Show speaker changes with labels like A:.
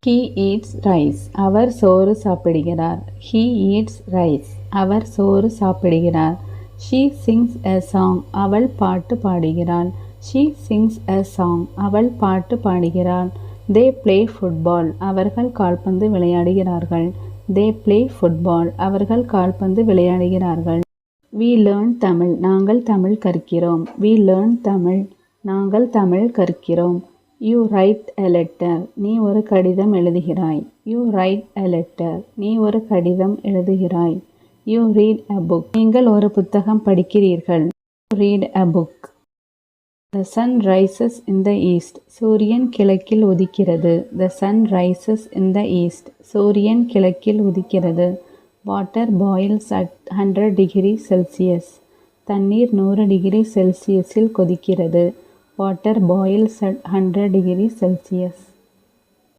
A: He eats rice. அவர் சோறு சாப்பிடுகிறார். He eats rice. அவர் சோறு சாப்பிடுகிறார். She sings a song. அவள் பாட்டு பாடுகிறாள். She sings a song. அவள் பாட்டு பாடுகிறாள். They play football. அவர்கள் கால்பந்து விளையாடுகிறார்கள். They play football. அவர்கள் கால்பந்து விளையாடுகிறார்கள். We learn Tamil. நாங்கள் தமிழ் கற்கிறோம். We learn Tamil. நாங்கள் Tamil கற்கிறோம். You write a letter. நீ ஒரு கடிதம் எழுதுகிறாய். You write a letter. நீ ஒரு கடிதம் எழுதுகிறாய். You read a book. நீங்கள் ஒரு புத்தகம் படிக்கிறீர்கள். You read a book. The sun rises in the east. சூரியன் கிழக்கில் உதிக்கிறது. The sun rises in the east. சூரியன் கிழக்கில் உதிக்கிறது. Water boils at 100 degrees Celsius. தண்ணீர் 100 டிகிரி செல்சியஸில் கொதிக்கிறது. Water boils at 100 degrees Celsius.